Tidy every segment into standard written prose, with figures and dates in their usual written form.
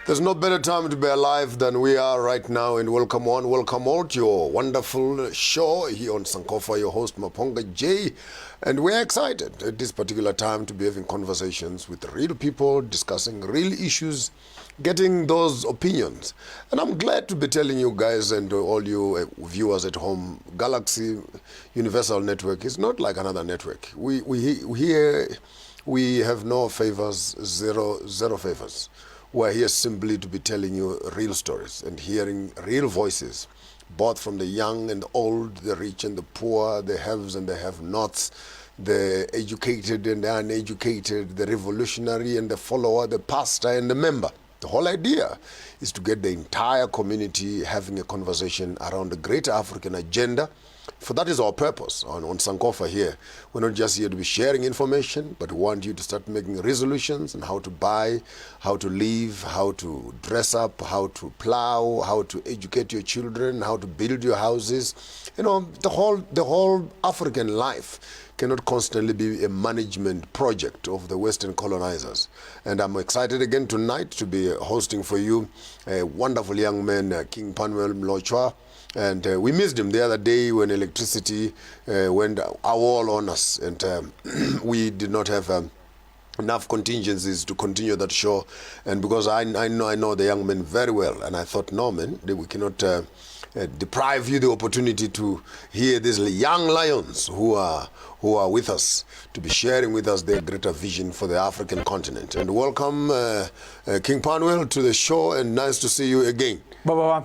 There's no better time to be alive than we are right now, and welcome on, welcome all to your wonderful show here on Sankofa, your host Maponga J, and we're excited at this particular time to be having conversations with real people, discussing real issues, getting those opinions. And I'm glad to be telling you guys and all you viewers at home, Galaxy Universal Network is not like another network. We have no favors, zero favors. We're here simply to be telling you real stories and hearing real voices, both from the young and the old, the rich and the poor, the haves and the have-nots, the educated and the uneducated, the revolutionary and the follower, the pastor and the member. The whole idea is to get the entire community having a conversation around the greater African agenda. For that is our purpose on Sankofa here. We're not just here to be sharing information, but we want you to start making resolutions on how to buy, how to live, how to dress up, how to plow, how to educate your children, how to build your houses. You know, the whole African life cannot constantly be a management project of the Western colonizers. And I'm excited again tonight to be hosting for you a wonderful young man, King Panwell Mlochwa. And we missed him the other day when electricity went all on us, and we did not have enough contingencies to continue that show. And because I know the young man very well, and I thought, no man, we cannot deprive you the opportunity to hear these young lions who are with us, to be sharing with us their greater vision for the African continent. And welcome King Panwell to the show, and nice to see you again. Baba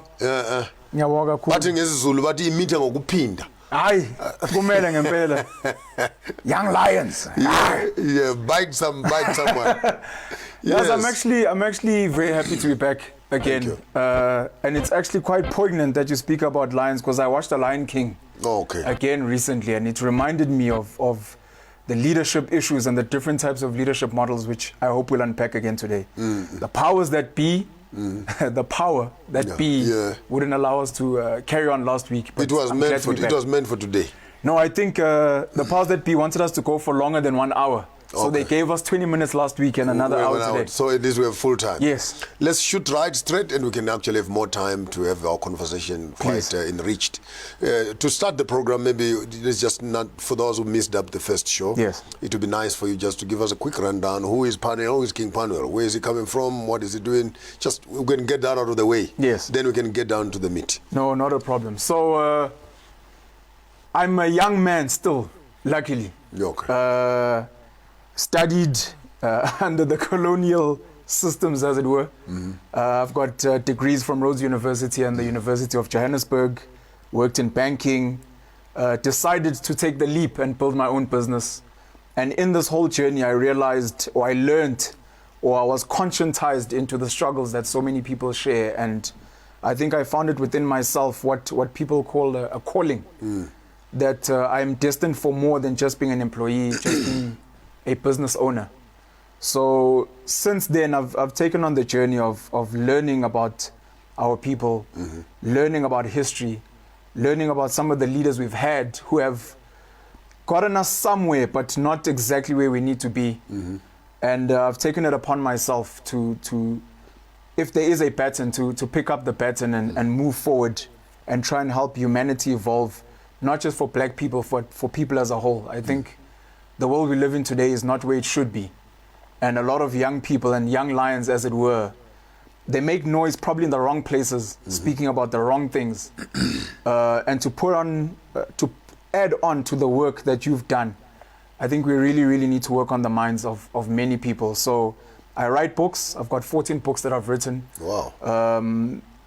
ngiyabonga kakhulu. Bathi ngesizulu bathi imitha ngokuphinda. Hayi kumele ngempela. Young lions. Yeah, bite someone. Yes, I'm actually very happy to be back again. And it's actually quite poignant that you speak about lions, because I watched The Lion King again recently, and it reminded me of the leadership issues and the different types of leadership models, which I hope we'll unpack again today. The powers that be, the power that wouldn't allow us to carry on last week. But it was meant for today. No, I think the powers that be wanted us to go for longer than 1 hour. So they gave us 20 minutes last week and another hour today. So it is, we have full time. Yes. Let's shoot right straight, and we can actually have more time to have our conversation quite enriched. To start the program, maybe it's just not for those who missed up the first show. Yes. It would be nice for you just to give us a quick rundown. Who is Panwell? Who is King Panwell? Where is he coming from? What is he doing? Just we can get that out of the way. Yes. Then we can get down to the meat. No, not a problem. So I'm a young man still, luckily. Okay. Studied under the colonial systems, as it were. I've got degrees from Rhodes University and the University of Johannesburg, worked in banking, decided to take the leap and build my own business. And in this whole journey, I realized, or I learned, or I was conscientized into the struggles that so many people share. And I think I found it within myself what people call a calling, that I'm destined for more than just being an employee, just being a business owner. So since then, I've taken on the journey of learning about our people, learning about history, learning about some of the leaders we've had who have gotten us somewhere, but not exactly where we need to be. And I've taken it upon myself to if there is a pattern, to pick up the pattern and move forward and try and help humanity evolve, not just for black people, but for people as a whole. I think the world we live in today is not where it should be. And a lot of young people and young lions, as it were, they make noise probably in the wrong places, speaking about the wrong things. And to add on to the work that you've done, I think we really, really need to work on the minds of many people. So I write books. I've got 14 books that I've written. Wow.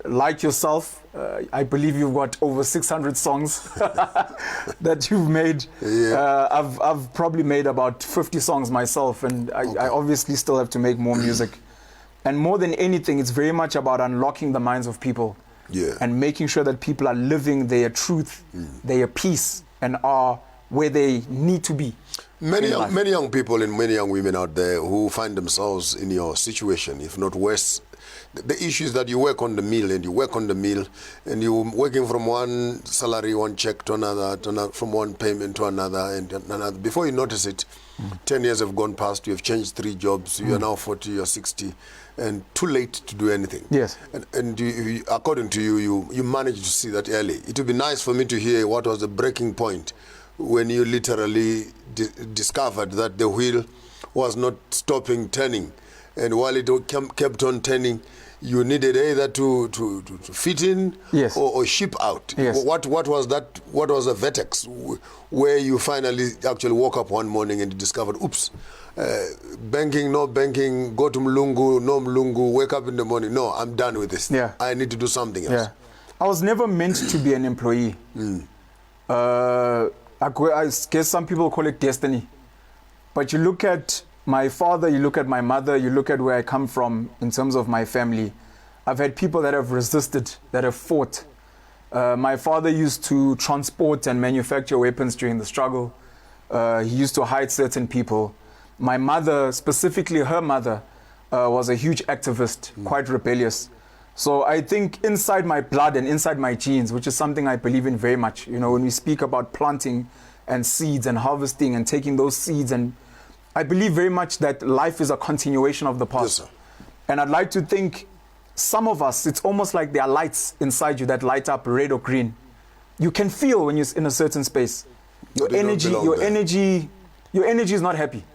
Like yourself, I believe you've got over 600 songs that you've made. Yeah. I've probably made about 50 songs myself, and I obviously still have to make more music. And more than anything, it's very much about unlocking the minds of people and making sure that people are living their truth, their peace, and are where they need to be. Many young people and many young women out there who find themselves in your situation, if not worse. The issue is that you work on the mill and you're working from one salary, one check to another, from one payment to another, and another. Before you notice it, 10 years have gone past, you have changed 3 jobs, you are now 40, you're 60, and too late to do anything. Yes. And according to you managed to see that early. It would be nice for me to hear what was the breaking point when you literally discovered that the wheel was not stopping turning, and while it kept on turning, you needed either to fit in, yes, or ship out. Yes. What was that? What was the vertex where you finally actually woke up one morning and you discovered, oops, banking, no banking, go to Mlungu, no Mlungu, wake up in the morning, no, I'm done with this. Yeah. I need to do something else. Yeah. I was never meant to be an employee. I guess some people call it destiny. But you look at my father, you look at my mother, you look at where I come from in terms of my family. I've had people that have resisted, that have fought. My father used to transport and manufacture weapons during the struggle. He used to hide certain people. My mother, specifically her mother, was a huge activist, quite rebellious. So I think inside my blood and inside my genes, which is something I believe in very much, you know, when we speak about planting and seeds and harvesting and taking those seeds, and I believe very much that life is a continuation of the past. Yes, sir. And I'd like to think some of us, it's almost like there are lights inside you that light up red or green. You can feel when you're in a certain space. Your energy is not happy.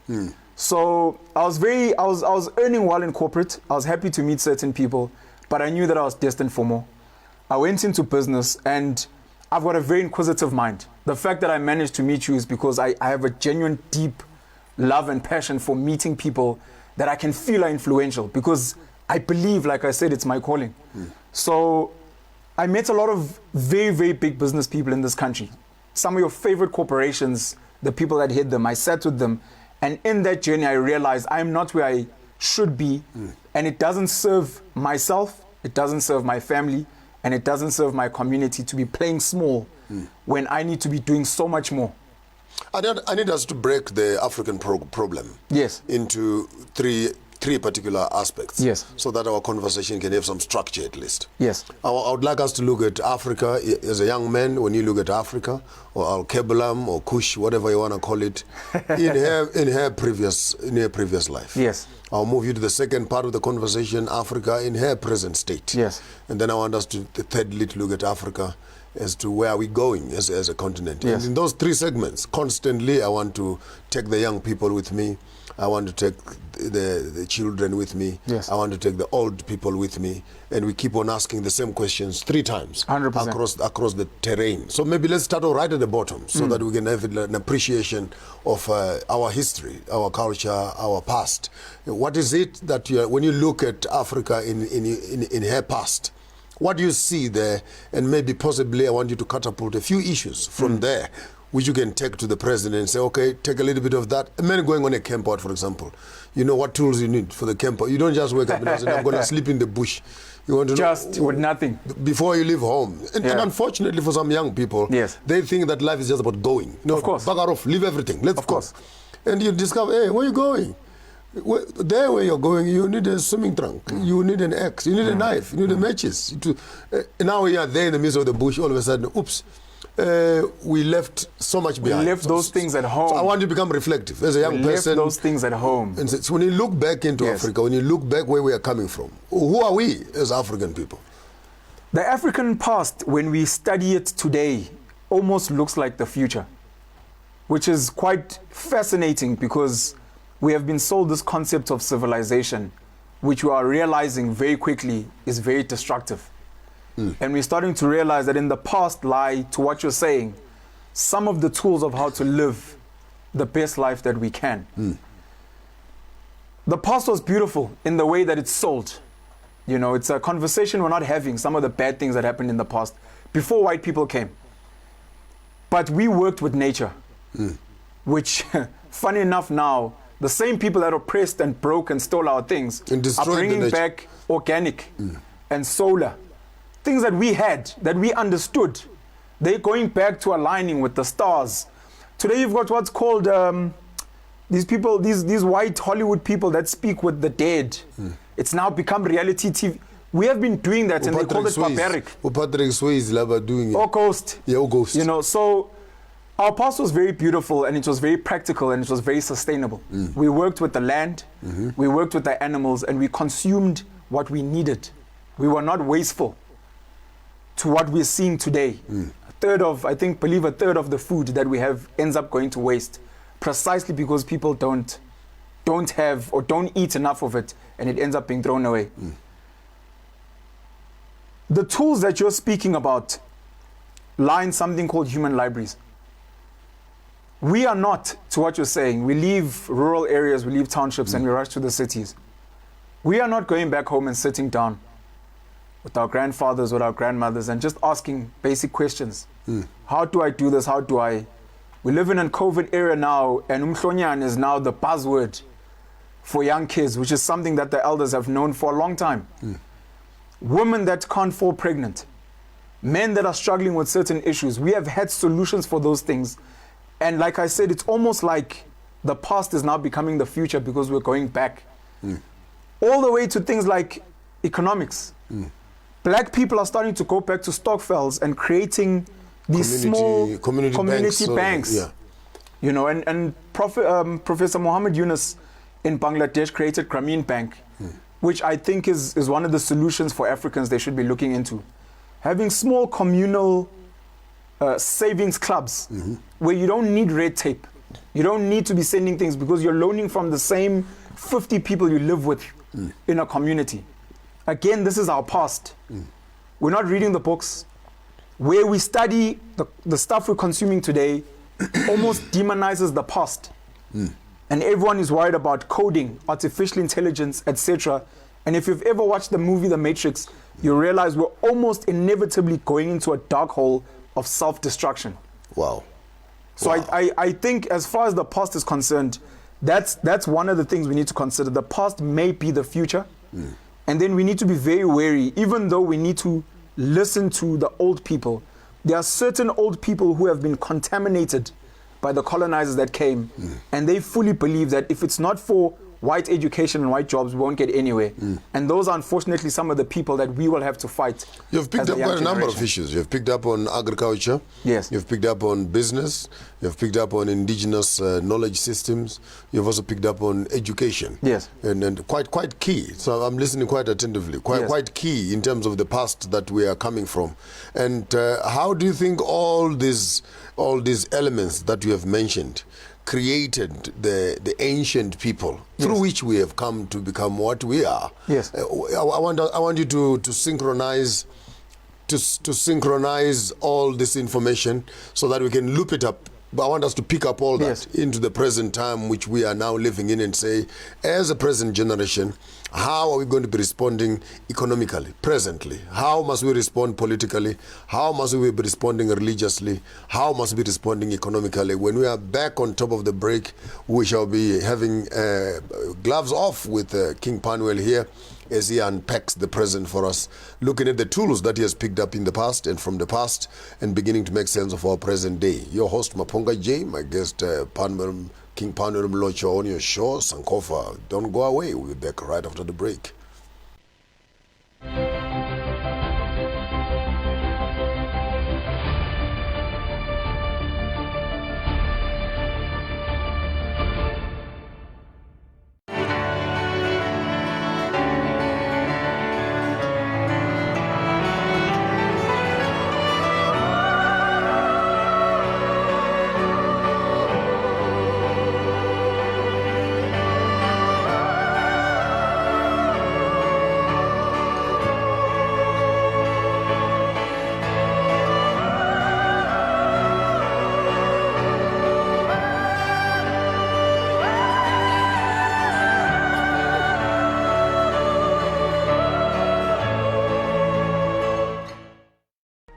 So I was earning well in corporate. I was happy to meet certain people, but I knew that I was destined for more. I went into business, and I've got a very inquisitive mind. The fact that I managed to meet you is because I have a genuine, deep love and passion for meeting people that I can feel are influential, because I believe, like I said, it's my calling. So I met a lot of very, very big business people in this country. Some of your favorite corporations, the people that head them, I sat with them. And in that journey, I realized I'm not where I should be. And it doesn't serve myself, it doesn't serve my family, and it doesn't serve my community to be playing small when I need to be doing so much more. I need us to break the African problem, yes, into three particular aspects, yes, so that our conversation can have some structure at least. Yes. I would like us to look at Africa as a young man. When you look at Africa, or Al-Kebalam, or Kush, whatever you want to call it, in her previous life. Yes. I'll move you to the second part of the conversation, Africa in her present state. Yes. And then I want us to, thirdly, to look at Africa as to where are we going as a continent. Yes. And in those three segments, constantly I want to take the young people with me. I want to take the children with me. Yes. I want to take the old people with me. And we keep on asking the same questions 3 times 100%. across the terrain. So maybe let's start right at the bottom so that we can have an appreciation of our history, our culture, our past. What is it that when you look at Africa in her past, what do you see there? And maybe possibly I want you to catapult a few issues from there, which you can take to the president and say, okay, take a little bit of that. A man going on a camp out, for example, you know what tools you need for the camp out. You don't just wake up and say, I'm going to sleep in the bush. You want to just know, with nothing before you leave home. And unfortunately for some young people, yes, they think that life is just about going. No, of course. Bugger off, leave everything. Let's of go. Course. And you discover, hey, where are you going? There where you're going, you need a swimming trunk, you need an axe, you need a knife, you need matches. Now we are there in the midst of the bush, all of a sudden, oops, we left so much behind. We left those things at home. So I want you to become reflective as a young person. We left those things at home. And so when you look back into Africa, when you look back where we are coming from, who are we as African people? The African past, when we study it today, almost looks like the future, which is quite fascinating because we have been sold this concept of civilization, which we are realizing very quickly is very destructive. And we're starting to realize that in the past lie, to what you're saying, some of the tools of how to live the best life that we can. The past was beautiful in the way that it's sold. You know, it's a conversation we're not having, some of the bad things that happened in the past, before white people came. But we worked with nature, which, funny enough now, the same people that oppressed and broke and stole our things are bringing back organic and solar. Things that we had, that we understood. They're going back to aligning with the stars. Today you've got what's called, these people, these white Hollywood people that speak with the dead. It's now become reality TV. We have been doing that and they call it barbaric. Patrick Swayze is doing it. Or ghost. Yeah, or ghost. You know, so Our past was very beautiful, and it was very practical, and it was very sustainable. We worked with the land, we worked with the animals, and we consumed what we needed. We were not wasteful to what we're seeing today. Believe a third of the food that we have ends up going to waste, precisely because people don't have or don't eat enough of it, and it ends up being thrown away. The tools that you're speaking about lie in something called human libraries. We are not, to what you're saying, we leave rural areas, we leave townships, and we rush to the cities. We are not going back home and sitting down with our grandfathers, with our grandmothers, and just asking basic questions. How do I do this? How do I? We live in a COVID era now, and umhlonyan is now the buzzword for young kids, which is something that the elders have known for a long time. Women that can't fall pregnant, men that are struggling with certain issues. We have had solutions for those things. And like I said, it's almost like the past is now becoming the future because we're going back. All the way to things like economics. Black people are starting to go back to Stockfells and creating these small community banks. You know, and Professor Mohammed Yunus in Bangladesh created Grameen Bank, which I think is one of the solutions for Africans they should be looking into. Having small communal savings clubs where you don't need red tape. You don't need to be sending things because you're loaning from the same 50 people you live with in a community. Again, this is our past. We're not reading the books. Where we study the stuff we're consuming today almost demonizes the past. And everyone is worried about coding, artificial intelligence, etc. And if you've ever watched the movie The Matrix, you realize we're almost inevitably going into a dark hole of self-destruction. Wow. So I think as far as the past is concerned, that's one of the things we need to consider. The past may be the future. And then we need to be very wary, even though we need to listen to the old people. There are certain old people who have been contaminated by the colonizers that came, and they fully believe that if it's not for white education and white jobs, we won't get anywhere. And those are unfortunately some of the people that we will have to fight. You've picked up quite a number of issues. You've picked up on agriculture. Yes. You've picked up on business. You've picked up on indigenous knowledge systems. You've also picked up on education. Yes. And quite key. So I'm listening quite attentively. Quite key in terms of the past that we are coming from. And how do you think all these elements that you have mentioned created the ancient people through which we have come to become what we are? Yes. I want you to synchronize all this information so that we can loop it up. But I want us to pick up all that into the present time which we are now living in and say, as a present generation, how are we going to be responding economically, presently? How must we respond politically? How must we be responding religiously? How must we be responding economically? When we are back on top of the break, we shall be having gloves off with King Panwell here as he unpacks the present for us, looking at the tools that he has picked up in the past and from the past and beginning to make sense of our present day. Your host, Maponga J, my guest, King Penuel Mlocho on your show, Sankofa. Don't go away. We'll be back right after the break.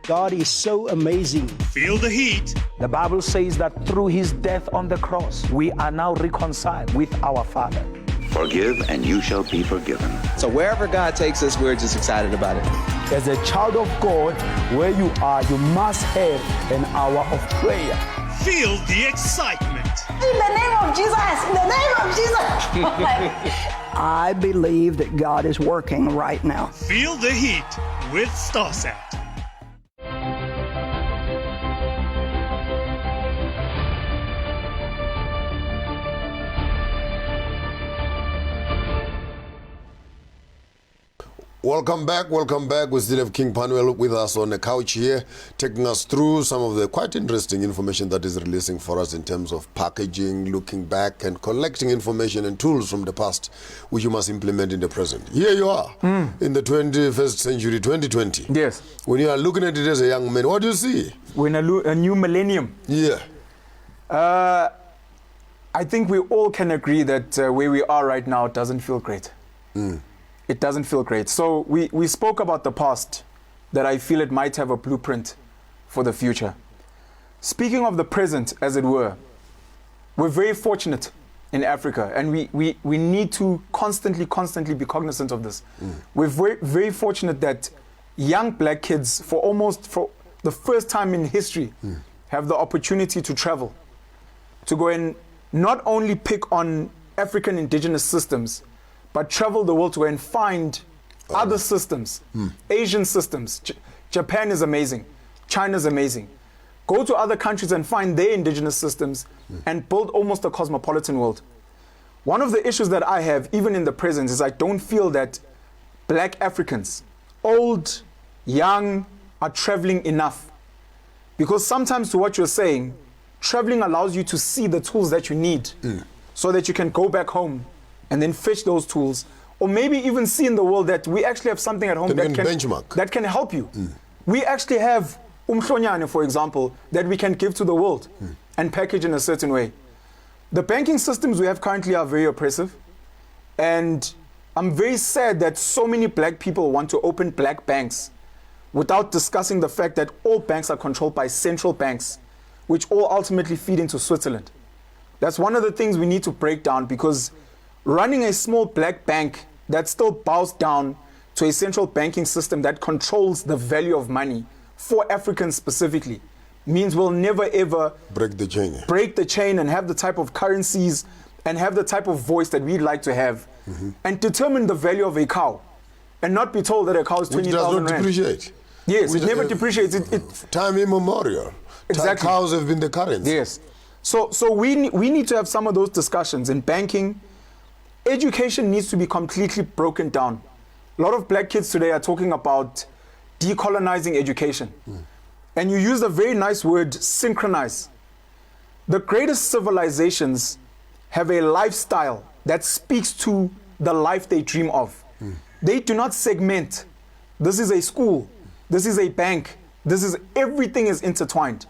God is so amazing. Feel the heat. The Bible says that through his death on the cross, we are now reconciled with our Father. Forgive and you shall be forgiven. So wherever God takes us, we're just excited about it. As a child of God, where you are, you must have an hour of prayer. Feel the excitement. In the name of Jesus, in the name of Jesus. I believe that God is working right now. Feel the heat with StarSat. Welcome back. We still have King Panwell with us on the couch here, taking us through some of the quite interesting information that is releasing for us in terms of packaging, looking back and collecting information and tools from the past, which you must implement in the present. Here you are in the 21st century, 2020. Yes. When you are looking at it as a young man, what do you see? We're in a new millennium. Yeah. I think we all can agree that where we are right now doesn't feel great. It doesn't feel great. So we spoke about the past, that I feel it might have a blueprint for the future. Speaking of the present, as it were, we're very fortunate in Africa, and we need to constantly be cognizant of this. We're very fortunate that young black kids, for the first time in history, have the opportunity to travel, to go and not only pick on African indigenous systems, but travel the world to go and find other systems, Asian systems. Japan is amazing. China's amazing. Go to other countries and find their indigenous systems and build almost a cosmopolitan world. One of the issues that I have, even in the present, is I don't feel that black Africans, old, young, are traveling enough. Because sometimes, to what you're saying, traveling allows you to see the tools that you need so that you can go back home and then fetch those tools, or maybe even see in the world that we actually have something at home that can help you. We actually have umhlonyane, for example, that we can give to the world and package in a certain way. The banking systems we have currently are very oppressive, and I'm very sad that so many black people want to open black banks without discussing the fact that all banks are controlled by central banks, which all ultimately feed into Switzerland. That's one of the things we need to break down, because running a small black bank that still bows down to a central banking system that controls the value of money for Africans specifically means we'll never ever break the chain and have the type of currencies and have the type of voice that we'd like to have and determine the value of a cow and not be told that a cow is 20,000 rand. Which does not depreciate. Yes, it never depreciates. Time immemorial. Exactly. Cows have been the currency. Yes. So we need to have some of those discussions in banking. Education needs to be completely broken down. A lot of black kids today are talking about decolonizing education. And you use a very nice word, synchronize. The greatest civilizations have a lifestyle that speaks to the life they dream of. They do not segment. This is a school. This is a bank. Everything is intertwined.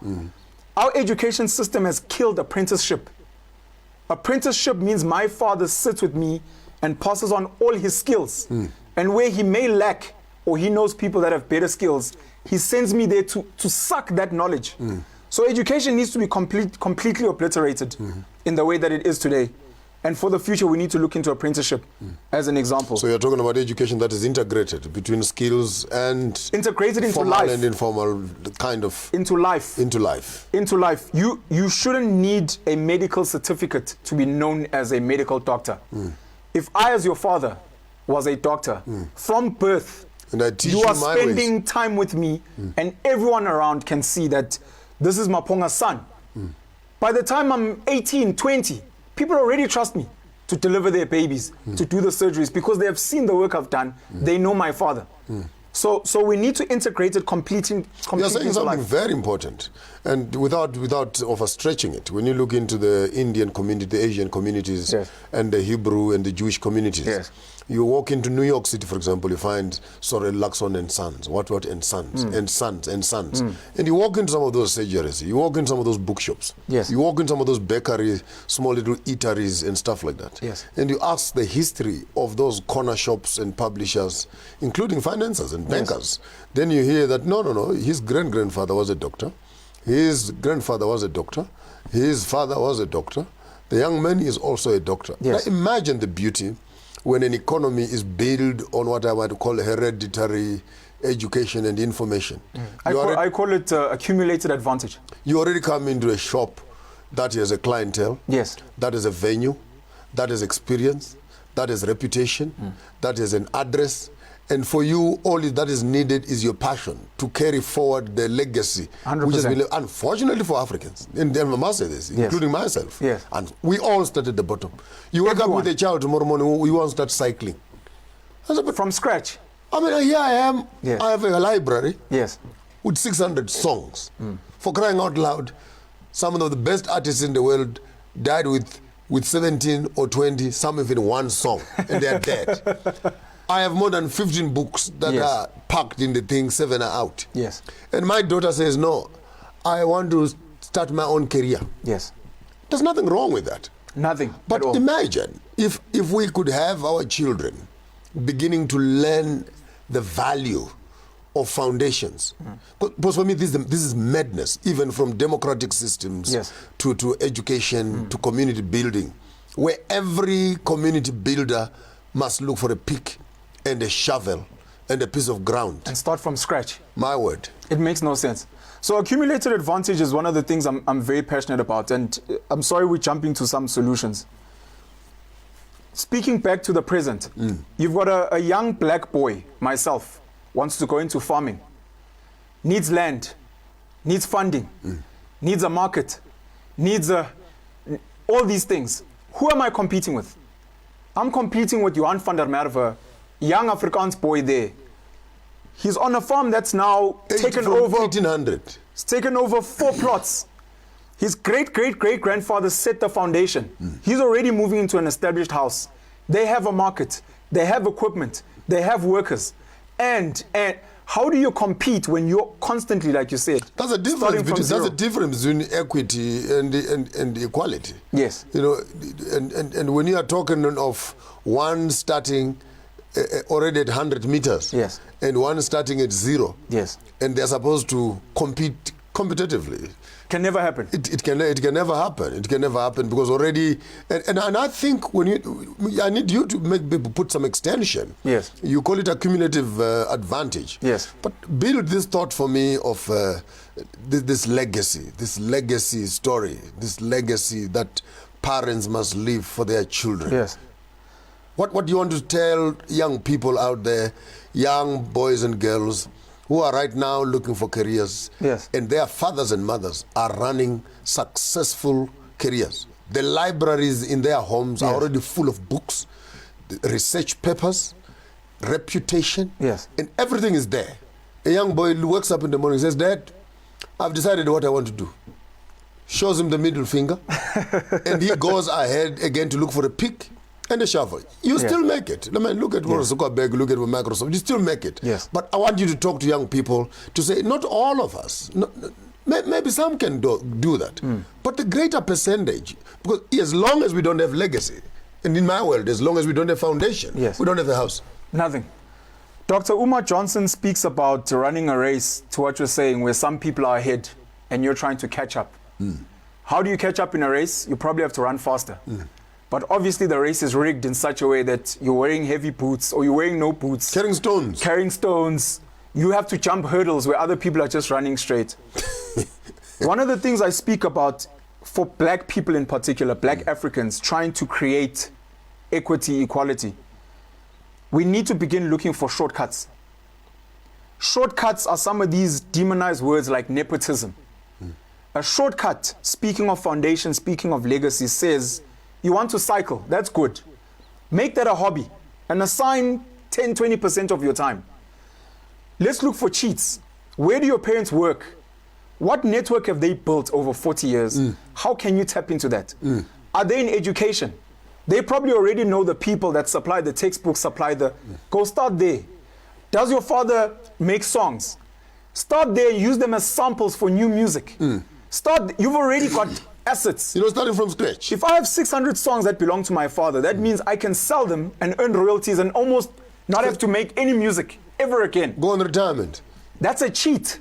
Our education system has killed apprenticeship. Apprenticeship means my father sits with me and passes on all his skills. And where he may lack, or he knows people that have better skills, he sends me there to suck that knowledge. So education needs to be completely obliterated in the way that it is today. And for the future, we need to look into apprenticeship as an example. So you're talking about education that is integrated between skills and integrated into formal life and informal kind of into life. You shouldn't need a medical certificate to be known as a medical doctor. If I, as your father, was a doctor from birth, and I teach you are my spending ways. time with me, and everyone around can see that this is Maponga's son. By the time I'm 18, 20, people already trust me to deliver their babies, to do the surgeries, because they have seen the work I've done. They know my father. So we need to integrate it completely. You're saying something very important, and without overstretching it. When you look into the Indian community, the Asian communities, and the Hebrew and the Jewish communities, you walk into New York City, for example, you find Sorel Laxon and Sons, what and Sons, and Sons and Sons. And you walk into some of those surgeries, you walk into some of those bookshops, you walk into some of those bakeries, small little eateries and stuff like that. And you ask the history of those corner shops and publishers, including financiers and bankers. Then you hear that, no, his grandfather was a doctor, his grandfather was a doctor, his father was a doctor, the young man is also a doctor. Now imagine the beauty when an economy is built on what I might call hereditary education and information. I call it accumulated advantage. You already come into a shop that has a clientele, that is a venue, that is experience, that is reputation, that is an address. And for you, all that is needed is your passion to carry forward the legacy, 100%. which has been, unfortunately for Africans, and I must say this, including myself, and we all start at the bottom. You wake up with a child tomorrow morning, you want to start cycling. From scratch. I mean, here I am. Yes. I have a library Yes. with 600 songs. For crying out loud, some of the best artists in the world died with 17 or 20, some even one song, and they are dead. I have more than 15 books that Yes. are packed in the thing, 7 are out. Yes. And my daughter says, no, I want to start my own career. Yes. There's nothing wrong with that. Nothing But at all. imagine if we could have our children beginning to learn the value of foundations. Because for me, this is madness, even from democratic systems Yes. to education to community building, where every community builder must look for a pick and a shovel and a piece of ground. And start from scratch. My word. It makes no sense. So accumulated advantage is one of the things I'm very passionate about, and I'm sorry we're jumping to some solutions. Speaking back to the present, you've got a young black boy, myself, wants to go into farming, needs land, needs funding, needs a market, needs all these things. Who am I competing with? I'm competing with Johan van der Merwe, young Afrikaans boy there. He's on a farm that's now taken over. 1800. It's taken over 4 plots. His great-great-great-grandfather set the foundation. He's already moving into an established house. They have a market. They have equipment. They have workers. And how do you compete when you're constantly, like you said, That's a difference between equity and equality. Yes. You know, and when you are talking of one starting already at 100 meters, yes, and one starting at 0, yes, and they're supposed to compete competitively. Can never happen. It can never happen. It can never happen because already, and I think I need you to make people put some extension. Yes. You call it a cumulative advantage. Yes. But build this thought for me of this legacy story, this legacy that parents must leave for their children. Yes. What do you want to tell young people out there, young boys and girls, who are right now looking for careers, yes, and their fathers and mothers are running successful careers? The libraries in their homes yes, are already full of books, research papers, reputation, yes, and everything is there. A young boy wakes up in the morning and says, Dad, I've decided what I want to do. Shows him the middle finger, and he goes ahead again to look for a pick and a shovel. You yes, still make it. I mean, look at yes, Zuckerberg, look at Microsoft. You still make it. Yes. But I want you to talk to young people to say, not all of us. Maybe some can do that. But the greater percentage, because as long as we don't have legacy, and in my world, as long as we don't have foundation, yes, we don't have a house. Nothing. Dr. Uma Johnson speaks about running a race, to what you're saying, where some people are ahead and you're trying to catch up. How do you catch up in a race? You probably have to run faster. But obviously the race is rigged in such a way that you're wearing heavy boots or you're wearing no boots. Carrying stones. Carrying stones. You have to jump hurdles where other people are just running straight. One of the things I speak about for black people in particular, black Africans, trying to create equity, equality, we need to begin looking for shortcuts. Shortcuts are some of these demonized words like nepotism. A shortcut, speaking of foundation, speaking of legacy, says, you want to cycle, that's good. Make that a hobby and assign 10, 20% of your time. Let's look for cheats. Where do your parents work? What network have they built over 40 years? How can you tap into that? Are they in education? They probably already know the people that supply the textbooks, Go start there. Does your father make songs? Start there, use them as samples for new music. You've already got assets. You know, starting from scratch. If I have 600 songs that belong to my father, that means I can sell them and earn royalties and almost not have to make any music ever again. Go on retirement. That's a cheat.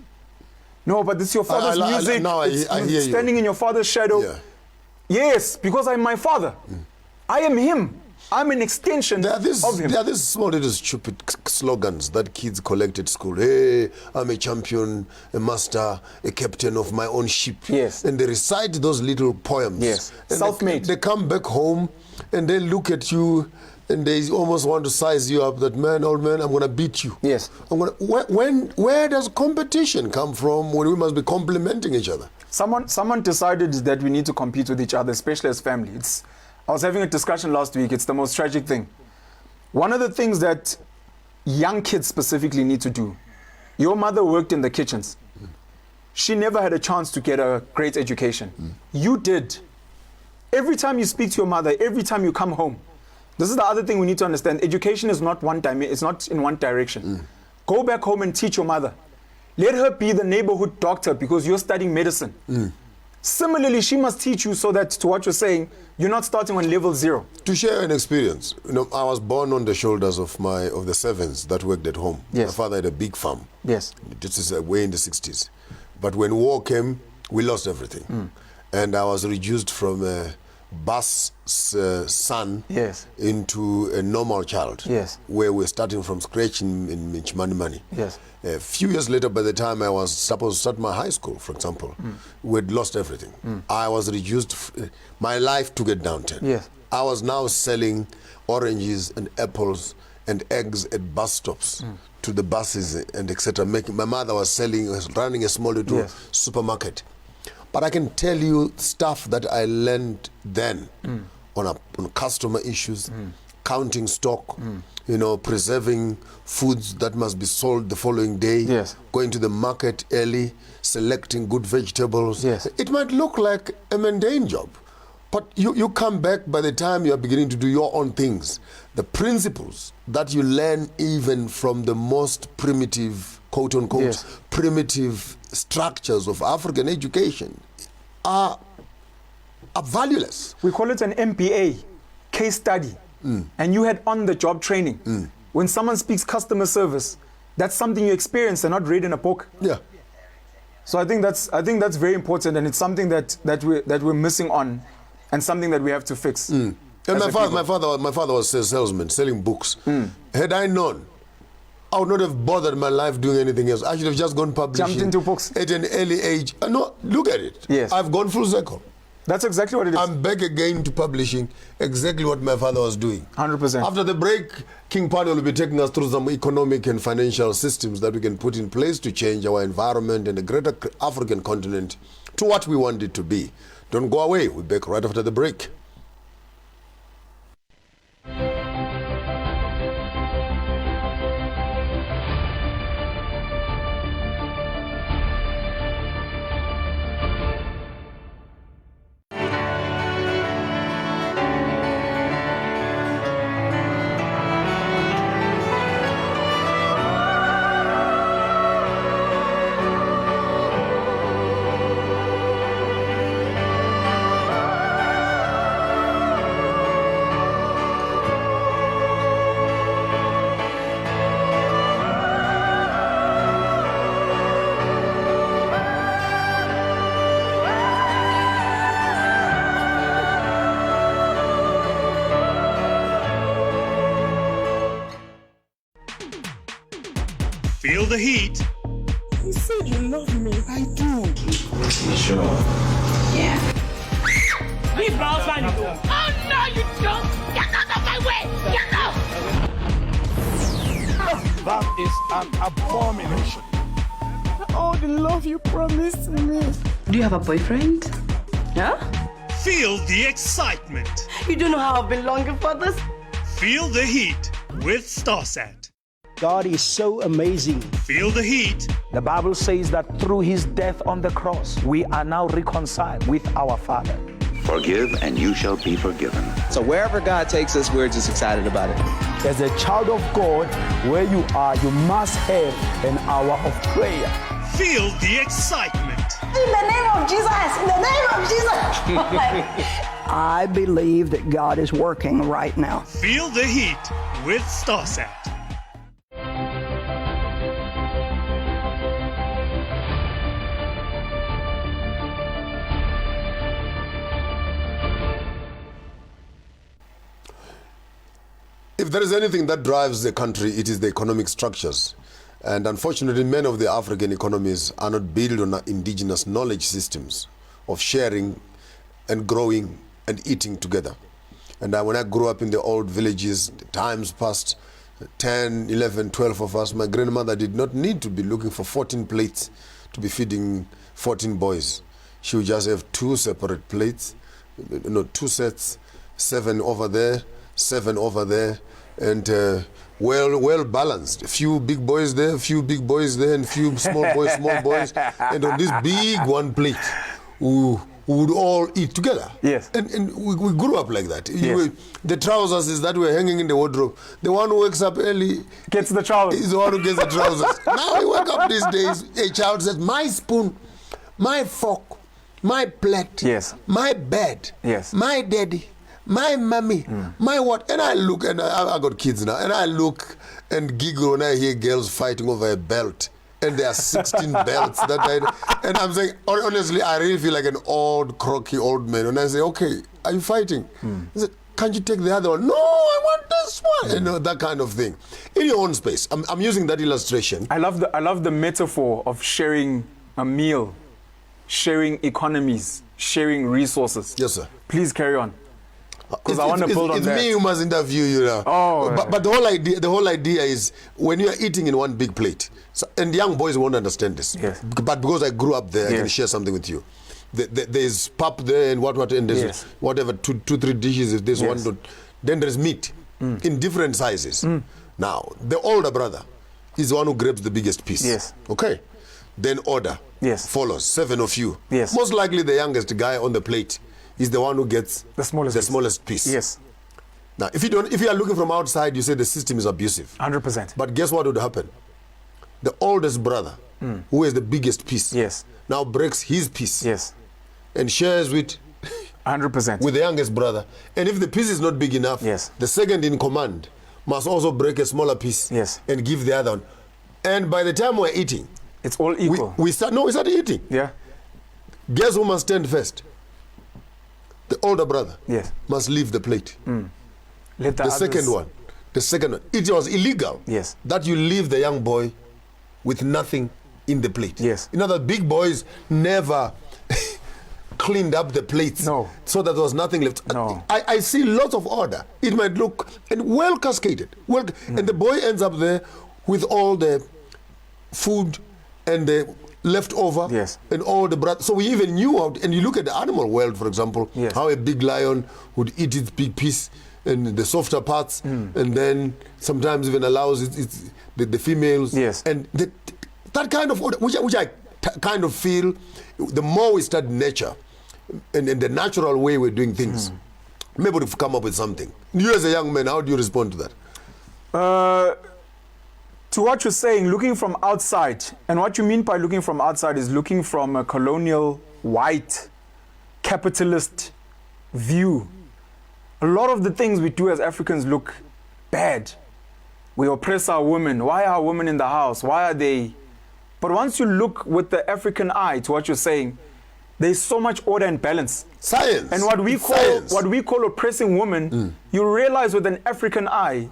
No, but this is your father's music. I hear you. Standing in your father's shadow. Yeah. Yes, because I'm my father. I am him. I'm an extension of him. There are these small little stupid slogans that kids collect at school. Hey, I'm a champion, a master, a captain of my own ship. Yes. And they recite those little poems. Yes. And Self-made. They come back home and they look at you and they almost want to size you up that, man, old man, I'm going to beat you. Yes. Where does competition come from when we must be complimenting each other? Someone decided that we need to compete with each other, especially as family. I was having a discussion last week. It's the most tragic thing. One of the things that young kids specifically need to do. Your mother worked in the kitchens. She never had a chance to get a great education. You did. Every time you speak to your mother, every time you come home, this is the other thing we need to understand. Education is not one time, it's not in one direction. Go back home and teach your mother. Let her be the neighborhood doctor because you're studying medicine. Similarly, she must teach you so that, to what you're saying, you're not starting on level 0. To share an experience, you know, I was born on the shoulders of the servants that worked at home. Yes. My father had a big farm. Yes. This is way in the 60s. But when war came, we lost everything. And I was reduced from a bus son Yes. into a normal child. Yes. Where we're starting from scratch in Michimani. Yes. A few years later, by the time I was supposed to start my high school, for example, we'd lost everything. I was reduced, my life took a downturn. Yes. I was now selling oranges and apples and eggs at bus stops to the buses and etc. My mother was running a small little supermarket. But I can tell you stuff that I learned then on customer issues, counting stock, you know, preserving foods that must be sold the following day, going to the market early, selecting good vegetables. It might look like a mundane job, but you come back by the time you are beginning to do your own things. The principles that you learn even from the most primitive, quote unquote, primitive structures of African education are valueless. We call it an MBA, case study. And you had on-the-job training. When someone speaks customer service, that's something you experience and not read in a book. Yeah. So I think that's very important, and it's something that we're missing on, and something that we have to fix. And my father was a salesman, selling books. Had I known, I would not have bothered my life doing anything else. I should have just gone publishing. Jumped into books. At an early age. No, look at it. Yes. I've gone full circle. That's exactly what it is. I'm back again to publishing exactly what my father was doing. 100%. After the break, King Panwell will be taking us through some economic and financial systems that we can put in place to change our environment and the greater African continent to what we want it to be. Don't go away. We'll be back right after the break. Feel the heat. You said you love me. I do. Sure. Yeah. Leave Brown's man. Oh, no, you don't. Get out of my way. Get out. That is an abomination. All the love you promised me. Do you have a boyfriend? Yeah? Feel the excitement. You don't know how I've been longing for this. Feel the heat with Starsat. God is so amazing. Feel the heat. The Bible says that through his death on the cross, we are now reconciled with our Father. Forgive and you shall be forgiven. So wherever God takes us, we're just excited about it. As a child of God, where you are, you must have an hour of prayer. Feel the excitement. In the name of Jesus. In the name of Jesus. I believe that God is working right now. Feel the heat with Starsat. If there is anything that drives the country, it is the economic structures. And unfortunately, many of the African economies are not built on indigenous knowledge systems of sharing and growing and eating together. And when I grew up in the old villages, the times passed, 10, 11, 12 of us. My grandmother did not need to be looking for 14 plates to be feeding 14 boys. She would just have 2 separate plates, 2 sets, 7 over there, 7 over there, and well balanced. A few big boys there, a few big boys there, and a few small boys, and on this big one plate, who would all eat together. Yes. And we grew up like that. Yes. The trousers is that were hanging in the wardrobe. The one who wakes up early gets the trousers. Is the one who gets the trousers. Now you wake up these days, a child says, my spoon, my fork, my plate, yes, my bed, yes, my daddy, my mommy, my what? And I look, and I got kids now, and I look and giggle when I hear girls fighting over a belt. And there are 16 belts that and I'm saying, honestly, I really feel like an old, croaky old man. And I say, okay, are you fighting? He said, can't you take the other one? No, I want this one. You know, that kind of thing. In your own space. I'm using that illustration. I love the metaphor of sharing a meal, sharing economies, sharing resources. Yes, sir. Please carry on. Because I want to build on that. It's me who must interview you now. Oh, but the whole idea is when you are eating in one big plate, and young boys won't understand this. Yes. But because I grew up there, yes, I can share something with you. There's pap there and what, and there's yes, whatever, two, three dishes. If there's yes, one, then there's meat in different sizes. Now, the older brother is the one who grabs the biggest piece. Yes. Okay. Then order follows. 7 of you. Yes. Most likely the youngest guy on the plate is the one who gets the smallest piece. Yes. Now, if you are looking from outside, you say the system is abusive. 100%. But guess what would happen? The oldest brother, who has the biggest piece, yes, now breaks his piece, yes, and shares with 100% with the youngest brother. And if the piece is not big enough, yes, the second in command must also break a smaller piece, yes, and give the other one. And by the time we're eating, it's all equal. We start eating. Yeah. Guess who must stand first? The older brother. Yes. Must leave the plate. Let the second one. It was illegal. Yes. That you leave the young boy with nothing in the plate. Yes. You know, the big boys never cleaned up the plates. No. So that there was nothing left. No. I see lots of order. It might look and well cascaded. And the boy ends up there with all the food and the leftover, yes, and all the broth. So we even knew how, and you look at the animal world, for example, yes, how a big lion would eat its big piece and the softer parts, and then sometimes even allows the females. Yes. And that kind of order, which I kind of feel, the more we study nature and the natural way we're doing things, maybe we've come up with something. You as a young man, how do you respond to that? To what you're saying, looking from outside, and what you mean by looking from outside is looking from a colonial, white, capitalist view. A lot of the things we do as Africans look bad. We oppress our women. Why are women in the house? Why are they? But once you look with the African eye to what you're saying, there's so much order and balance. Science. And what we call oppressing women, you realize with an African eye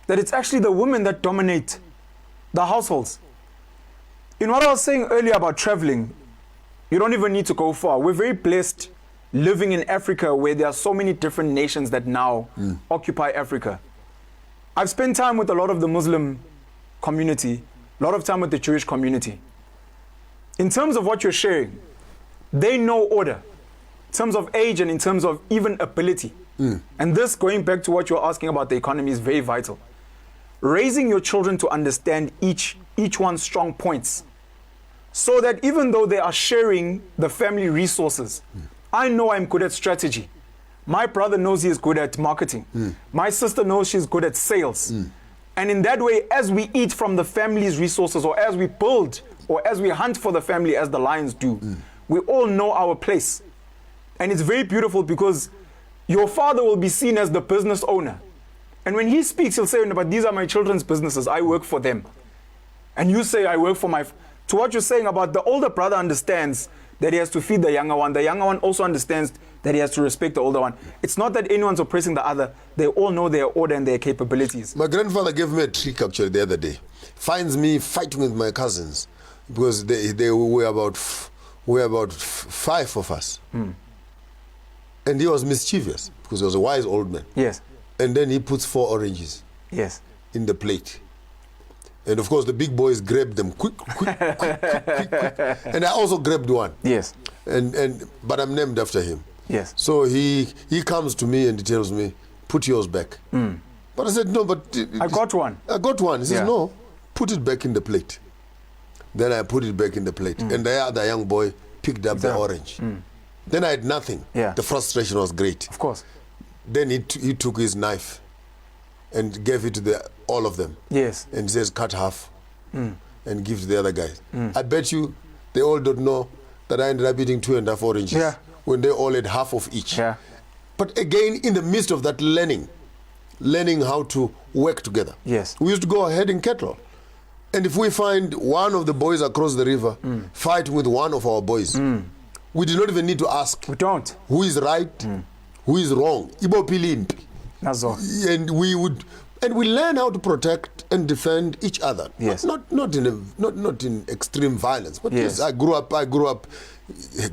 that it's actually the women that dominate the households. In what I was saying earlier about traveling, you don't even need to go far. We're very blessed living in Africa where there are so many different nations that now occupy Africa. I've spent time with a lot of the Muslim community, a lot of time with the Jewish community. In terms of what you're sharing, they know order, in terms of age and in terms of even ability. And this, going back to what you're asking about the economy, is very vital. Raising your children to understand each one's strong points, so that even though they are sharing the family resources, I know I'm good at strategy. My brother knows he is good at marketing. My sister knows she's good at sales. And in that way, as we eat from the family's resources, or as we build, or as we hunt for the family as the lions do, we all know our place. And it's very beautiful because your father will be seen as the business owner. And when he speaks, he'll say, but these are my children's businesses. I work for them. And you say, I work for my... To what you're saying about the older brother understands that he has to feed the younger one. The younger one also understands that he has to respect the older one. It's not that anyone's oppressing the other. They all know their order and their capabilities. My grandfather gave me a trick actually the other day. Finds me fighting with my cousins because they were about 5 of us. And he was mischievous because he was a wise old man. Yes. And then he puts 4 oranges, yes, in the plate. And of course the big boys grabbed them quick. And I also grabbed one. Yes. But I'm named after him. Yes. So he comes to me and he tells me, put yours back. But But I said, no, but... I got one. I got one. He says, Yeah. no, put it back in the plate. Then I put it back in the plate. And the other young boy picked up the orange. Then I had nothing. Yeah. The frustration was great. Of course. Then he took his knife and gave it to all of them. Yes. And he says, cut half and give to the other guys. I bet you they all don't know that I ended up eating 2.5 oranges. Yeah. When they all had half of each. Yeah. But again, in the midst of that learning how to work together. Yes. We used to go ahead in cattle. And if we find one of the boys across the river fighting with one of our boys, we do not even need to ask. We don't. Who is right, who is wrong. Ibo pilimpi. That's all. And we learn how to protect and defend each other. Yes. Not in extreme violence. But Yes. yes, I grew up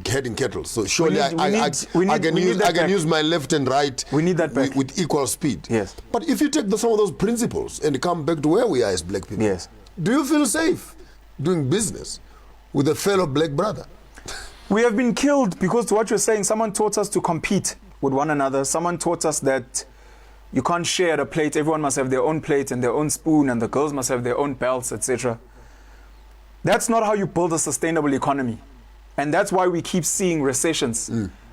heading cattle. So surely I can use my left and right. We need that back. With equal speed. Yes. But if you take some of those principles and come back to where we are as black people, Yes. do you feel safe doing business with a fellow black brother? We have been killed because, to what you're saying, someone taught us to compete with one another. Someone taught us that you can't share a plate. Everyone must have their own plate and their own spoon, and the girls must have their own belts, etc. That's not how you build a sustainable economy. And that's why we keep seeing recessions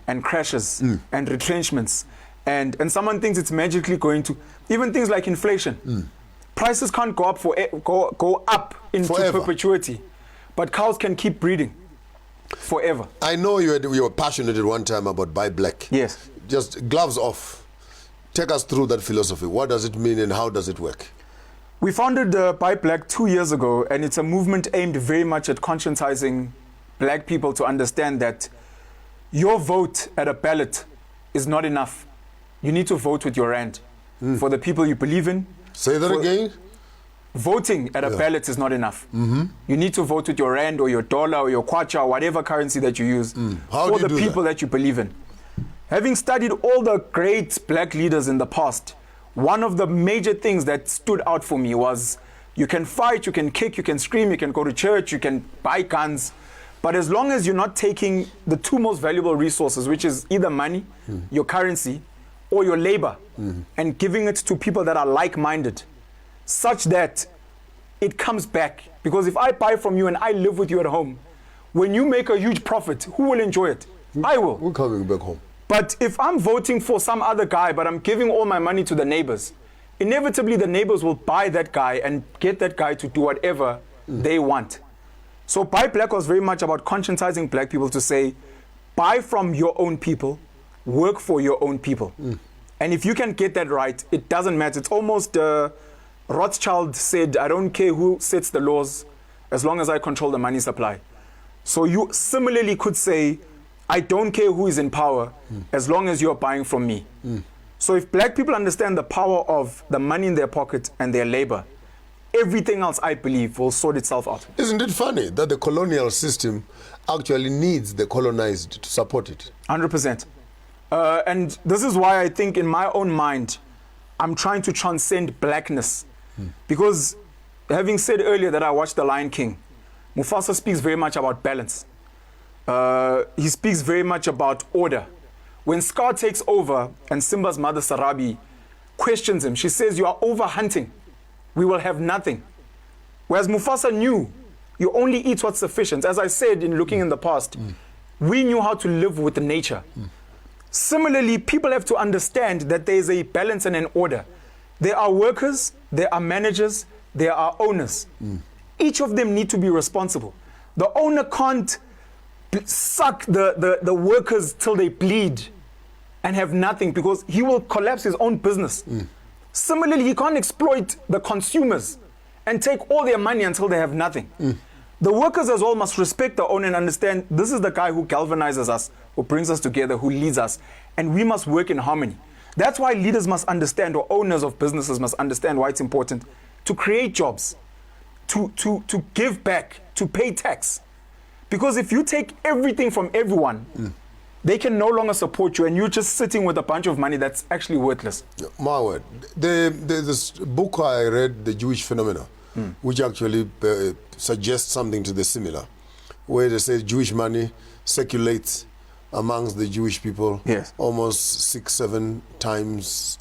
and crashes and retrenchments. And someone thinks it's magically going to, even things like inflation. Prices can't go up go up into Forever. perpetuity. But cows can keep breeding forever. I know you were passionate at one time about buy black. Yes. Just gloves off. Take us through that philosophy. What does it mean and how does it work? We founded Buy Black 2 years ago, and it's a movement aimed very much at conscientizing black people to understand that your vote at a ballot is not enough. You need to vote with your rand for the people you believe in. Say that again. Voting at a ballot is not enough. You need to vote with your rand or your dollar or your kwacha or whatever currency that you use for the people that you believe in. Having studied all the great black leaders in the past, one of the major things that stood out for me was you can fight, you can kick, you can scream, you can go to church, you can buy guns, but as long as you're not taking the two most valuable resources, which is either money, your currency, or your labor, and giving it to people that are like-minded, such that it comes back. Because if I buy from you and I live with you at home, when you make a huge profit, who will enjoy it? I will. We're coming back home. But if I'm voting for some other guy, but I'm giving all my money to the neighbors, inevitably the neighbors will buy that guy and get that guy to do whatever they want. So Buy Black was very much about conscientizing black people to say, buy from your own people, work for your own people. And if you can get that right, it doesn't matter. It's almost Rothschild said, I don't care who sets the laws as long as I control the money supply. So you similarly could say, I don't care who is in power as long as you're buying from me. So if black people understand the power of the money in their pocket and their labor, everything else, I believe, will sort itself out. Isn't it funny that the colonial system actually needs the colonized to support it? 100%. And this is why I think in my own mind, I'm trying to transcend blackness. Because having said earlier that I watched The Lion King, Mufasa speaks very much about balance. He speaks very much about order. When Scar takes over and Simba's mother Sarabi questions him, she says, you are over hunting. We will have nothing. Whereas Mufasa knew you only eat what's sufficient. As I said in looking in the past, we knew how to live with nature. Similarly, people have to understand that there is a balance and an order. There are workers, there are managers, there are owners. Each of them need to be responsible. The owner can't suck the workers till they bleed and have nothing, because he will collapse his own business. Similarly, he can't exploit the consumers and take all their money until they have nothing. The workers as well must respect the owner and understand this is the guy who galvanizes us, who brings us together, who leads us, and we must work in harmony. That's why leaders must understand, or owners of businesses must understand why it's important to create jobs, to give back, to pay tax. Because if you take everything from everyone, they can no longer support you, and you're just sitting with a bunch of money that's actually worthless. My word. This book I read, The Jewish Phenomena, which actually suggests something to the similar, where they say Jewish money circulates amongst the Jewish people almost 6-7 times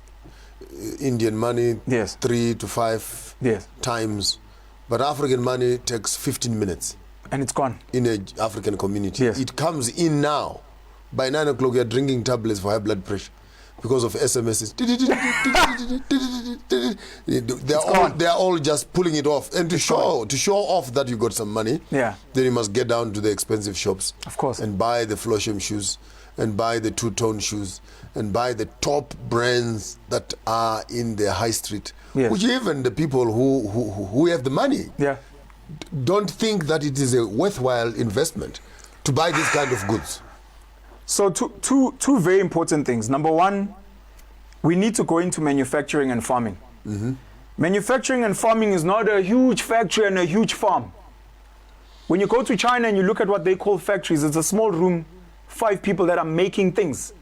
Indian money Yes. 3 to 5 Yes. times, but African money takes 15 minutes. And it's gone. In an African community. Yes. It comes in now. By 9 o'clock, you're drinking tablets for high blood pressure because of SMSs. They're all just pulling it off. And to show off that you got some money, Yeah. then you must get down to the expensive shops. Of course. And buy the Flosham shoes, and buy the two-tone shoes, and buy the top brands that are in the high street. Yes. Which even the people who have the money don't think that it is a worthwhile investment to buy this kind of goods. So two very important things. Number one, we need to go into manufacturing and farming. Manufacturing and farming is not a huge factory and a huge farm. When you go to China and you look at what they call factories, it's a small room, 5 people that are making things.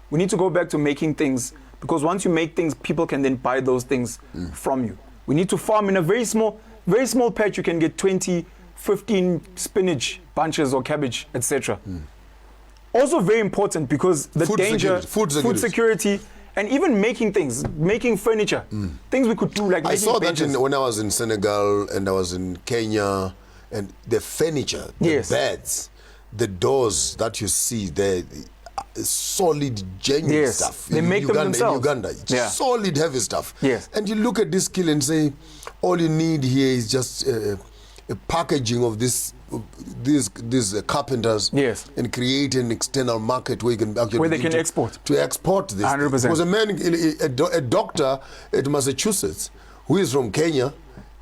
We need to go back to making things, because once you make things, people can then buy those things from you. We need to farm in a very small patch. You can get 20, 15 spinach bunches or cabbage, etc. Also very important, because the danger, food security, and even making things, making furniture, things we could do, like I making saw benches. that when I was in Senegal and I was in Kenya, and the furniture, the beds, the doors that you see there, solid, genuine stuff. They make them themselves. In Uganda, solid, heavy stuff. Yes. And you look at this skill and say, all you need here is just a packaging of these carpenters, and create an external market where you can actually where they can export this. 100%. There was a man, a doctor at Massachusetts, who is from Kenya.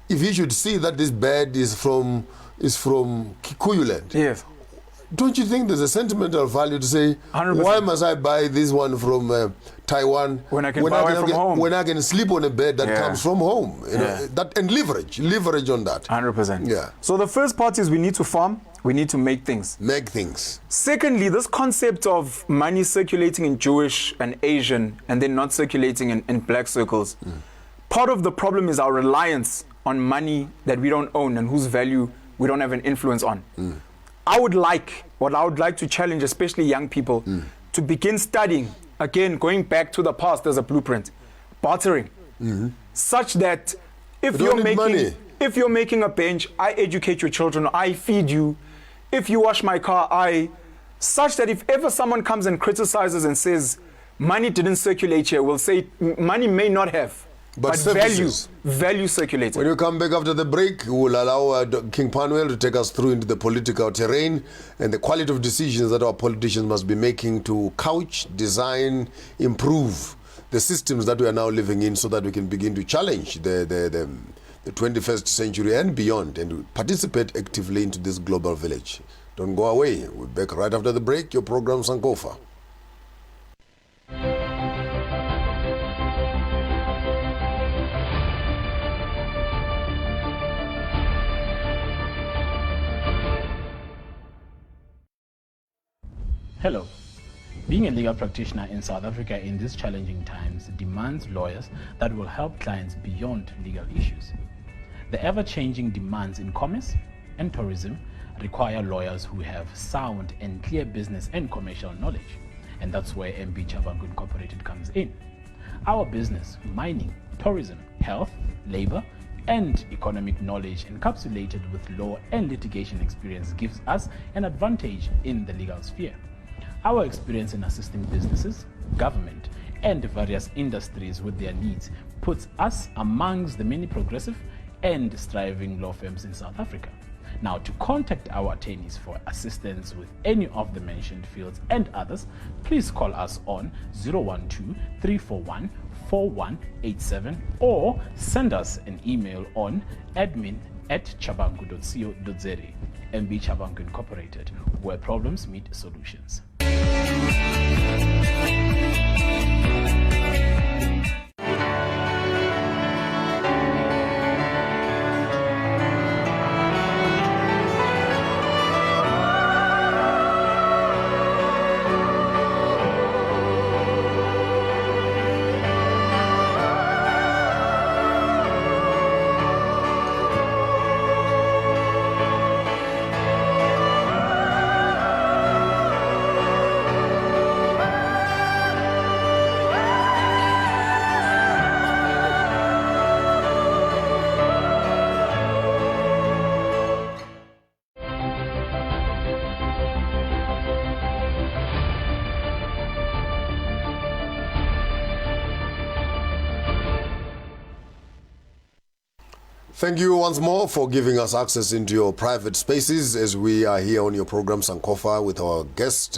If he should see that this bed is from Kikuyu land, don't you think there's a sentimental value to say, 100%. Why must I buy this one from Taiwan when I can buy one from home? When I can sleep on a bed that comes from home, you know, that, and leverage on that. 100%. Yeah. So the first part is we need to farm. We need to make things. Make things. Secondly, this concept of money circulating in Jewish and Asian and then not circulating in black circles. Part of the problem is our reliance on money that we don't own and whose value we don't have an influence on. I would like to challenge, especially young people, to begin studying, again, going back to the past as a blueprint, bartering, such that if you're making a bench, I educate your children, I feed you. If you wash my car, such that if ever someone comes and criticizes and says, money didn't circulate here, we'll say, money may not have, but value circulated. When you come back after the break, we will allow King Panwell to take us through into the political terrain and the quality of decisions that our politicians must be making to couch, design, improve the systems that we are now living in, so that we can begin to challenge the 21st century and beyond, and participate actively into this global village. Don't go away. We'll be back right after the break. Your program, Sankofa. Hello. Being a legal practitioner in South Africa in these challenging times demands lawyers that will help clients beyond legal issues. The ever-changing demands in commerce and tourism require lawyers who have sound and clear business and commercial knowledge, and that's where MB Chabangu Incorporated comes in. Our business, mining, tourism, health, labor, and economic knowledge encapsulated with law and litigation experience gives us an advantage in the legal sphere. Our experience in assisting businesses, government, and various industries with their needs puts us amongst the many progressive and striving law firms in South Africa. Now, to contact our attorneys for assistance with any of the mentioned fields and others, please call us on 012-341-4187 or send us an email on admin@chabangu.co.za. MB Chabangu Incorporated, where problems meet solutions. Thank you once more for giving us access into your private spaces as we are here on your program Sankofa with our guest,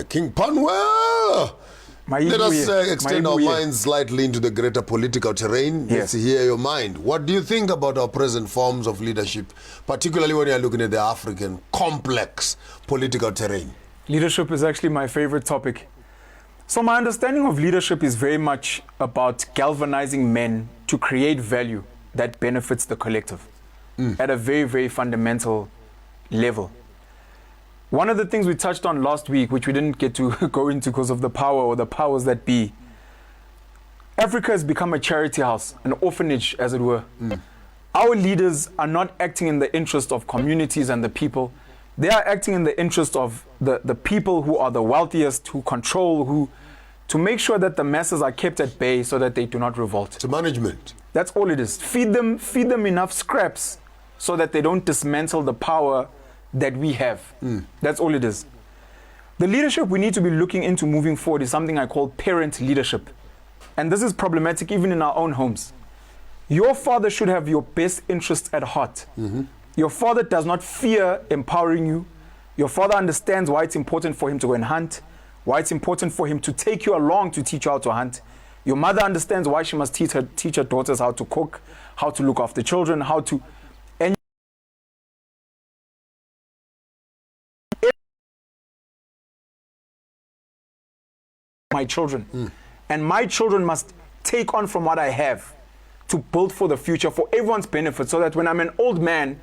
King Panwell. Let us extend our minds slightly into the greater political terrain. Yes. Let's hear your mind. What do you think about our present forms of leadership, particularly when you're looking at the African complex political terrain? Leadership is actually my favorite topic. So my understanding of leadership is very much about galvanizing men to create value that benefits the collective at a very, very fundamental level. One of the things we touched on last week, which we didn't get to go into because of the power or the powers that be, Africa has become a charity house, an orphanage, as it were. Our leaders are not acting in the interest of communities and the people. They are acting in the interest of the people who are the wealthiest, who control, to make sure that the masses are kept at bay so that they do not revolt. It's management. That's all it is. Feed them enough scraps so that they don't dismantle the power that we have. That's all it is. The leadership we need to be looking into moving forward is something I call parent leadership. And this is problematic even in our own homes. Your father should have your best interests at heart. Your father does not fear empowering you. Your father understands why it's important for him to go and hunt, why it's important for him to take you along to teach you how to hunt. Your mother understands why she must teach her daughters how to cook, how to look after children, how to... And my children. And my children must take on from what I have to build for the future, for everyone's benefit, so that when I'm an old man,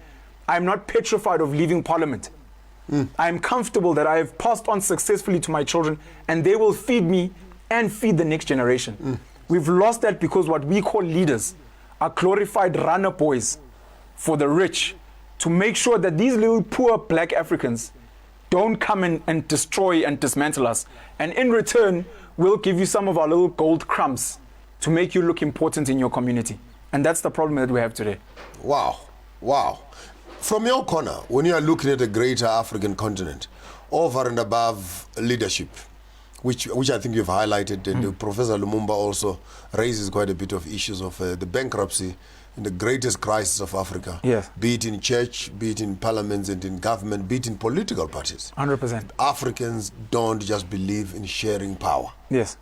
I'm not petrified of leaving Parliament. I'm comfortable that I have passed on successfully to my children, and they will feed me and feed the next generation. We've lost that because what we call leaders are glorified runner boys for the rich, to make sure that these little poor black Africans don't come in and destroy and dismantle us. And in return, we'll give you some of our little gold crumbs to make you look important in your community. And that's the problem that we have today. Wow. Wow. From your corner, when you are looking at the greater African continent, over and above leadership, which I think you've highlighted, and Professor Lumumba also raises quite a bit of issues of the bankruptcy in the greatest crisis of Africa, be it in church, be it in parliaments and in government, be it in political parties. 100%. Africans don't just believe in sharing power. Yes.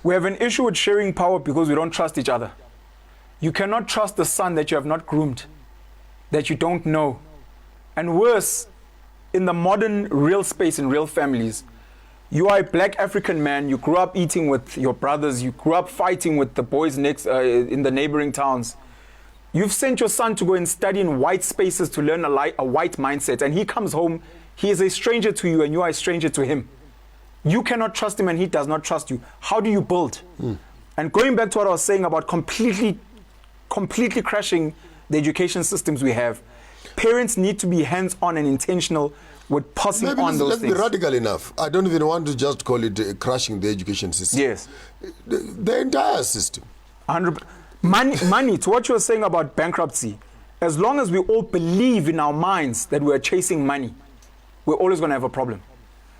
We have an issue with sharing power because we don't trust each other. You cannot trust the son that you have not groomed, that you don't know. And worse, in the modern real space, in real families, you are a black African man, you grew up eating with your brothers, you grew up fighting with the boys next in the neighboring towns. You've sent your son to go and study in white spaces to learn a white mindset, and he comes home, he is a stranger to you and you are a stranger to him. You cannot trust him and he does not trust you. How do you build? And going back to what I was saying about completely crashing the education systems we have, parents need to be hands-on and intentional with passing on those things. Let's be radical enough. I don't even want to just call it crashing the education system. Yes. The entire system. 100%. Money, to what you were saying about bankruptcy, as long as we all believe in our minds that we're chasing money, we're always going to have a problem.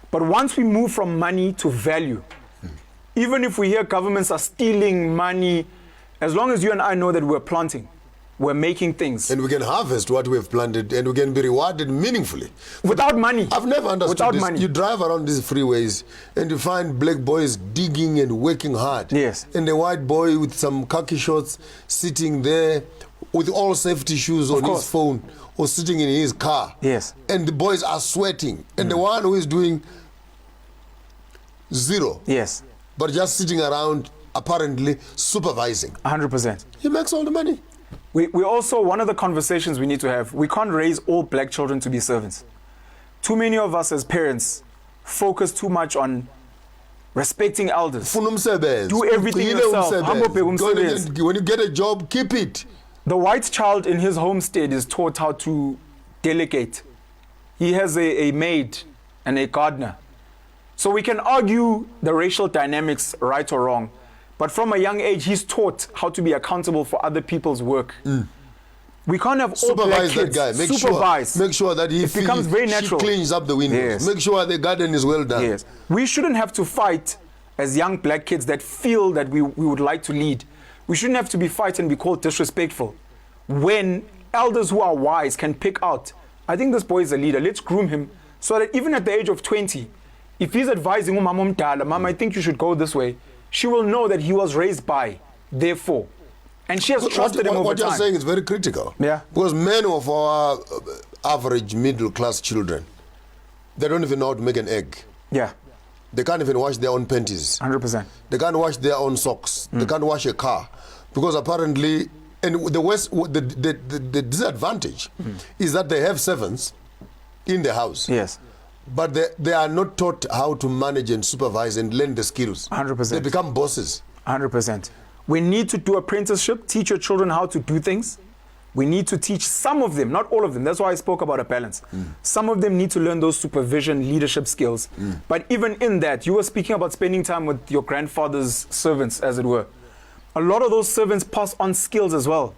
But once we move from money to value, even if we hear governments are stealing money, as long as you and I know that we're planting, we're making things. And we can harvest what we have planted and we can be rewarded meaningfully. Without money. I've never understood Without this. Money. You drive around these freeways and you find black boys digging and working hard. Yes. And the white boy with some khaki shorts sitting there with all safety shoes on his phone or sitting in his car. Yes. And the boys are sweating. And the one who is doing zero. Yes. But just sitting around apparently supervising. 100%. He makes all the money. We also, one of the conversations we need to have, we can't raise all black children to be servants. Too many of us as parents focus too much on respecting elders. Do everything yourself. When you get a job, keep it. The white child in his homestead is taught how to delegate. He has a maid and a gardener. So we can argue the racial dynamics, right or wrong. But from a young age, he's taught how to be accountable for other people's work. We can't have all black kids. That guy. Make sure that it becomes very natural. She cleans up the windows. Yes. Make sure the garden is well done. Yes. We shouldn't have to fight as young black kids that feel that we would like to lead. We shouldn't have to be fighting and be called disrespectful when elders who are wise can pick out, I think this boy is a leader, let's groom him, so that even at the age of 20, if he's advising Mom, I think you should go this way, she will know that he was raised by, therefore. And she has trusted him over time. What you're saying is very critical. Yeah. Because many of our average middle-class children, they don't even know how to make an egg. Yeah. They can't even wash their own panties. 100%. They can't wash their own socks. They can't wash a car. Because apparently, and the disadvantage is that they have servants in the house. Yes. But they are not taught how to manage and supervise and learn the skills. 100%. They become bosses. 100%. We need to do apprenticeship, teach your children how to do things. We need to teach some of them, not all of them. That's why I spoke about a balance. Some of them need to learn those supervision, leadership skills. But even in that, you were speaking about spending time with your grandfather's servants, as it were. A lot of those servants pass on skills as well.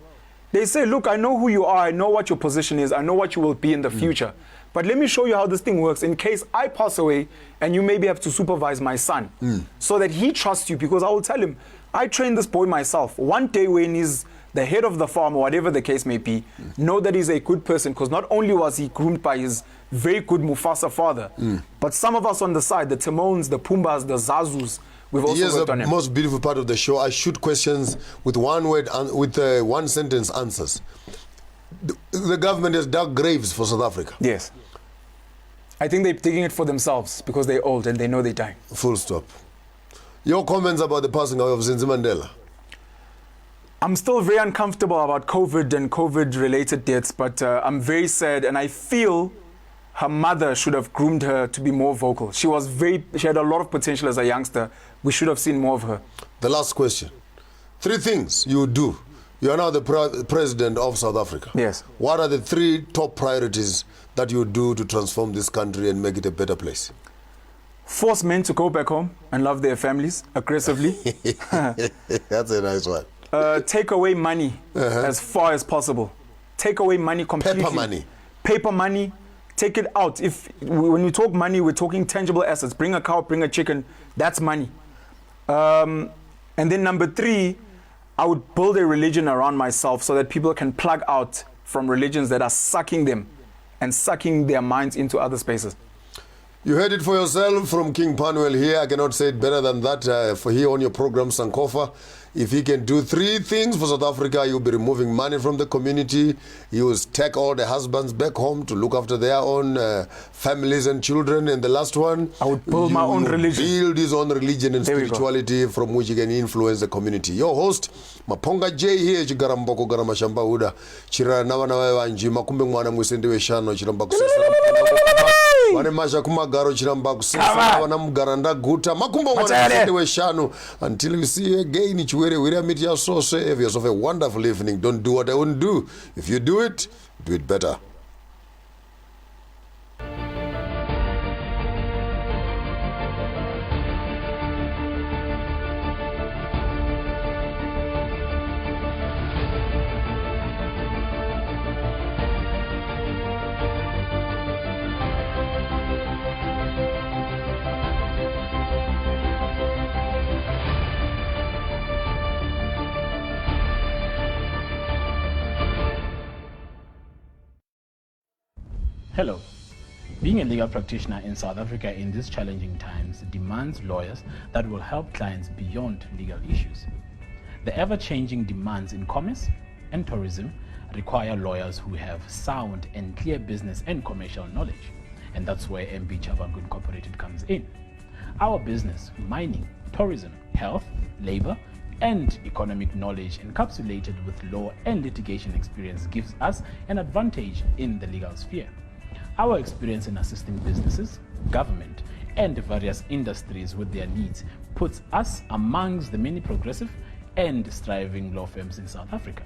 They say, look, I know who you are. I know what your position is. I know what you will be in the future. But let me show you how this thing works in case I pass away and you maybe have to supervise my son so that he trusts you, because I will tell him, I trained this boy myself. One day when he's the head of the farm or whatever the case may be, know that he's a good person, because not only was he groomed by his very good Mufasa father, but some of us on the side, the Timons, the Pumbas, the Zazus, we've also worked on him. Here's the most beautiful part of the show. I shoot questions with one word, with one sentence answers. The government has dug graves for South Africa. Yes. I think they're digging it for themselves because they're old and they know they're dying. Full stop. Your comments about the passing away of Zinzi Mandela? I'm still very uncomfortable about COVID and COVID-related deaths, but I'm very sad, and I feel her mother should have groomed her to be more vocal. She had a lot of potential as a youngster. We should have seen more of her. The last question. 3 things you would do. You are now the president of South Africa. Yes. What are the 3 top priorities that you would do to transform this country and make it a better place? Force men to go back home and love their families aggressively. That's a nice one. Take away money as far as possible. Take away money completely. Paper money. Paper money. Take it out. When we talk money, we're talking tangible assets. Bring a cow, bring a chicken. That's money. And then number 3, I would build a religion around myself so that people can plug out from religions that are sucking them and sucking their minds into other spaces. You heard it for yourself from King Panwell here. I cannot say it better than that. For here on your program, Sankofa, if he can do 3 things for South Africa, you'll be removing money from the community. He will take all the husbands back home to look after their own families and children. And the last one, I would build my own religion. Build his own religion and spirituality from which he can influence the community. Your host, Maponga J here, Chigaramboko Garamashamba Uda, Chira Nawana Wanji, Makumbe Mwana Musendewe Shano, Chirambaku. Wane masha kumagaro chirambaku sasa wana mgaranda guta makumbo wana shanu. Until we see you again, we meet your source. Have yourself a wonderful evening. Don't do what I wouldn't do. If you do it better. Hello. Being a legal practitioner in South Africa in these challenging times demands lawyers that will help clients beyond legal issues. The ever-changing demands in commerce and tourism require lawyers who have sound and clear business and commercial knowledge, and that's where MB Chabangu Incorporated comes in. Our business, mining, tourism, health, labor, and economic knowledge encapsulated with law and litigation experience gives us an advantage in the legal sphere. Our experience in assisting businesses, government, and various industries with their needs puts us amongst the many progressive and striving law firms in South Africa.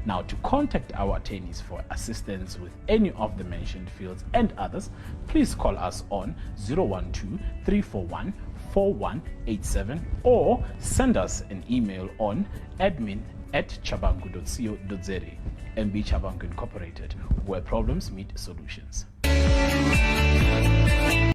Now, to contact our attorneys for assistance with any of the mentioned fields and others, please call us on 012-341-4187 or send us an email on admin@chabangu.co.za. MB Chabangu Incorporated, where problems meet solutions.